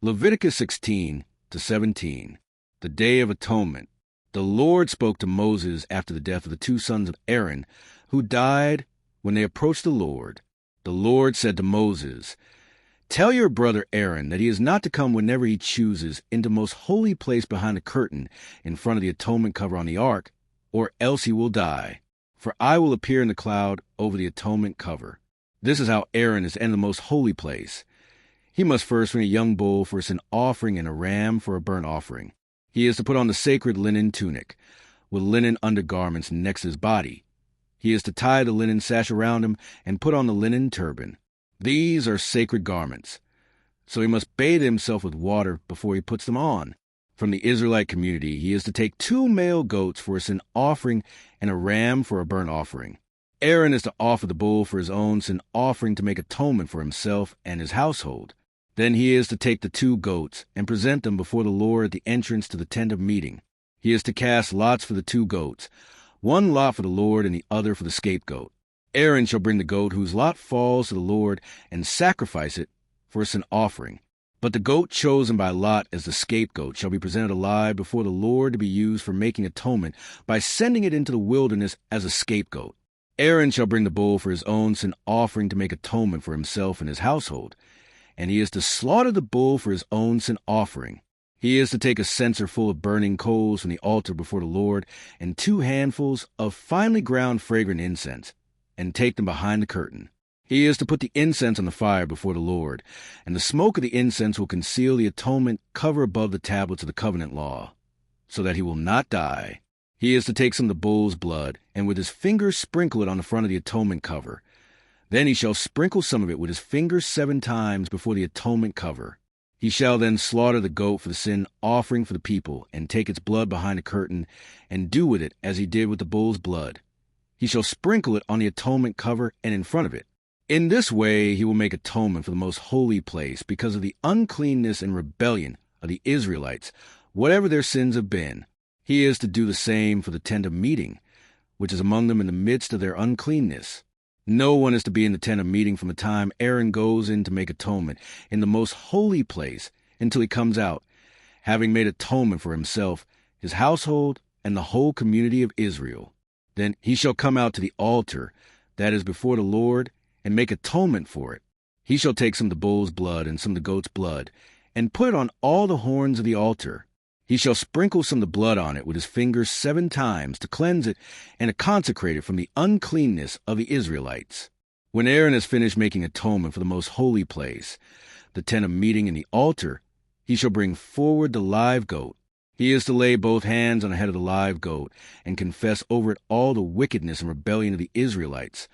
Leviticus 16-17, the Day of Atonement. The Lord spoke to Moses after the death of the two sons of Aaron, who died when they approached the Lord. The Lord said to Moses, "Tell your brother Aaron that he is not to come whenever he chooses into the most holy place behind the curtain in front of the atonement cover on the ark, or else he will die. For I will appear in the cloud over the atonement cover." This is how Aaron is to enter the most holy place. He must first bring a young bull for a sin offering and a ram for a burnt offering. He is to put on the sacred linen tunic, with linen undergarments next to his body. He is to tie the linen sash around him and put on the linen turban. These are sacred garments, so he must bathe himself with water before he puts them on. From the Israelite community, he is to take 2 male goats for a sin offering and a ram for a burnt offering. Aaron is to offer the bull for his own sin offering to make atonement for himself and his household. Then he is to take the 2 goats and present them before the Lord at the entrance to the tent of meeting. He is to cast lots for the 2 goats, one lot for the Lord and the other for the scapegoat. Aaron shall bring the goat whose lot falls to the Lord and sacrifice it for a sin offering. But the goat chosen by lot as the scapegoat shall be presented alive before the Lord to be used for making atonement by sending it into the wilderness as a scapegoat. Aaron shall bring the bull for his own sin offering to make atonement for himself and his household, and he is to slaughter the bull for his own sin offering. He is to take a censer full of burning coals from the altar before the Lord and 2 handfuls of finely ground fragrant incense, and take them behind the curtain. He is to put the incense on the fire before the Lord, and the smoke of the incense will conceal the atonement cover above the tablets of the covenant law, so that he will not die. He is to take some of the bull's blood, and with his fingers sprinkle it on the front of the atonement cover. Then he shall sprinkle some of it with his fingers 7 times before the atonement cover. He shall then slaughter the goat for the sin offering for the people, and take its blood behind the curtain, and do with it as he did with the bull's blood. He shall sprinkle it on the atonement cover and in front of it. In this way he will make atonement for the most holy place because of the uncleanness and rebellion of the Israelites, whatever their sins have been. He is to do the same for the tent of meeting, which is among them in the midst of their uncleanness. No one is to be in the tent of meeting from the time Aaron goes in to make atonement in the most holy place until he comes out, having made atonement for himself, his household, and the whole community of Israel. Then he shall come out to the altar, that is before the Lord, and make atonement for it. He shall take some of the bull's blood and some of the goat's blood, and put it on all the horns of the altar. He shall sprinkle some of the blood on it with his fingers 7 times to cleanse it and to consecrate it from the uncleanness of the Israelites. When Aaron has finished making atonement for the most holy place, the tent of meeting and the altar, he shall bring forward the live goat. He is to lay both hands on the head of the live goat and confess over it all the wickedness and rebellion of the Israelites,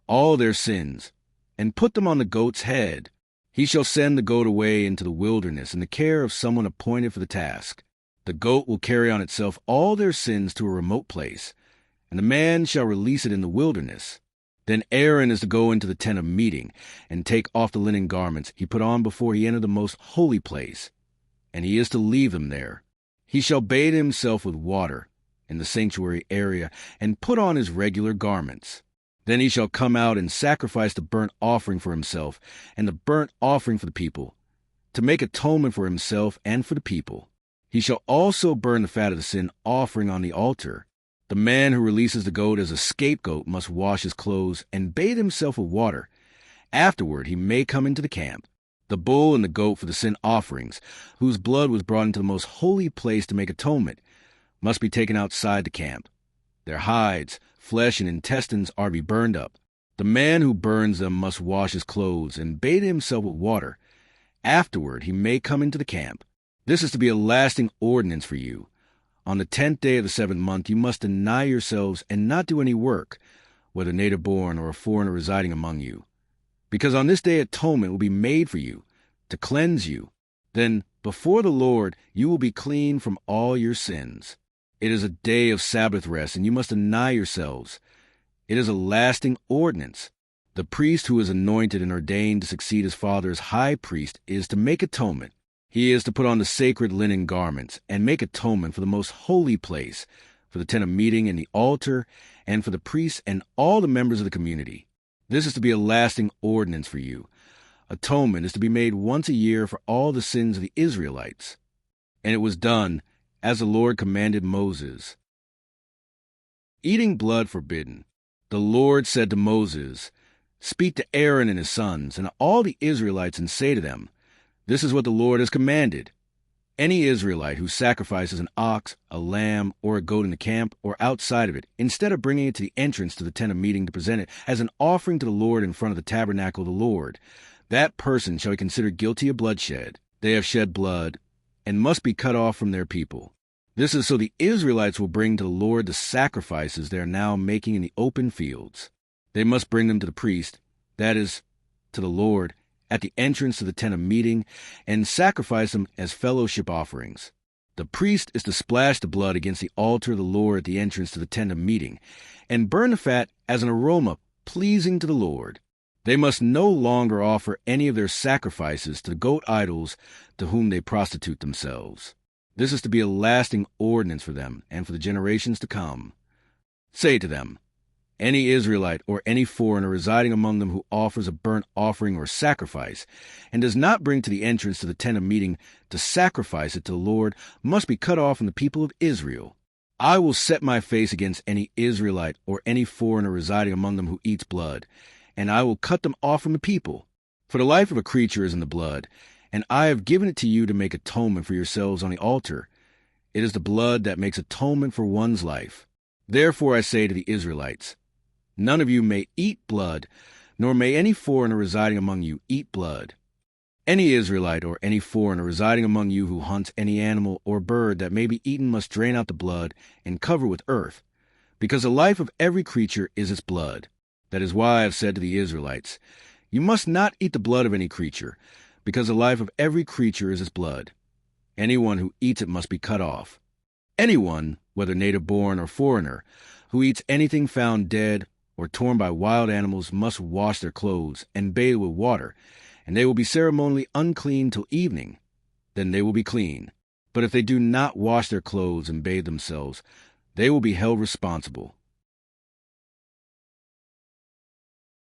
all their sins, and put them on the goat's head. He shall send the goat away into the wilderness in the care of someone appointed for the task. The goat will carry on itself all their sins to a remote place, and the man shall release it in the wilderness. Then Aaron is to go into the tent of meeting and take off the linen garments he put on before he entered the most holy place, and he is to leave them there. He shall bathe himself with water in the sanctuary area and put on his regular garments. Then he shall come out and sacrifice the burnt offering for himself and the burnt offering for the people, to make atonement for himself and for the people. He shall also burn the fat of the sin offering on the altar. The man who releases the goat as a scapegoat must wash his clothes and bathe himself with water. Afterward he may come into the camp. The bull and the goat for the sin offerings, whose blood was brought into the most holy place to make atonement, must be taken outside the camp. Their hides, flesh, and intestines are to be burned up. The man who burns them must wash his clothes and bathe himself with water. Afterward he may come into the camp. This is to be a lasting ordinance for you. On the 10th day of the 7th month you must deny yourselves and not do any work, whether native-born or a foreigner residing among you. Because on this day atonement will be made for you, to cleanse you. Then before the Lord you will be clean from all your sins. It is a day of Sabbath rest, and you must deny yourselves. It is a lasting ordinance. The priest who is anointed and ordained to succeed his father as high priest is to make atonement. He is to put on the sacred linen garments and make atonement for the most holy place, for the tent of meeting and the altar, and for the priests and all the members of the community. This is to be a lasting ordinance for you, Atonement is to be made once a year for all the sins of the Israelites. And it was done as the Lord commanded Moses. Eating blood forbidden. The Lord said to Moses, "Speak to Aaron and his sons, and all the Israelites, and say to them, This is what the Lord has commanded. Any Israelite who sacrifices an ox, a lamb, or a goat in the camp or outside of it, instead of bringing it to the entrance to the tent of meeting to present it as an offering to the Lord in front of the tabernacle of the Lord, that person shall be considered guilty of bloodshed. They have shed blood, and must be cut off from their people. This is so the Israelites will bring to the Lord the sacrifices they are now making in the open fields. They must bring them to the priest, that is, to the Lord, at the entrance to the tent of meeting, and sacrifice them as fellowship offerings. The priest is to splash the blood against the altar of the Lord at the entrance to the tent of meeting, and burn the fat as an aroma pleasing to the Lord. They must no longer offer any of their sacrifices to the goat idols to whom they prostitute themselves. This is to be a lasting ordinance for them and for the generations to come. Say to them, Any Israelite or any foreigner residing among them who offers a burnt offering or sacrifice, and does not bring to the entrance to the tent of meeting to sacrifice it to the Lord, must be cut off from the people of Israel. I will set my face against any Israelite or any foreigner residing among them who eats blood, and I will cut them off from the people. For the life of a creature is in the blood, and I have given it to you to make atonement for yourselves on the altar. It is the blood that makes atonement for one's life. Therefore I say to the Israelites, None of you may eat blood, nor may any foreigner residing among you eat blood. Any Israelite or any foreigner residing among you who hunts any animal or bird that may be eaten must drain out the blood and cover with earth, because the life of every creature is its blood. That is why I have said to the Israelites, You must not eat the blood of any creature, because the life of every creature is its blood. Anyone who eats it must be cut off. Anyone, whether native-born or foreigner, who eats anything found dead or torn by wild animals must wash their clothes and bathe with water, and they will be ceremonially unclean till evening. Then they will be clean. But if they do not wash their clothes and bathe themselves, they will be held responsible.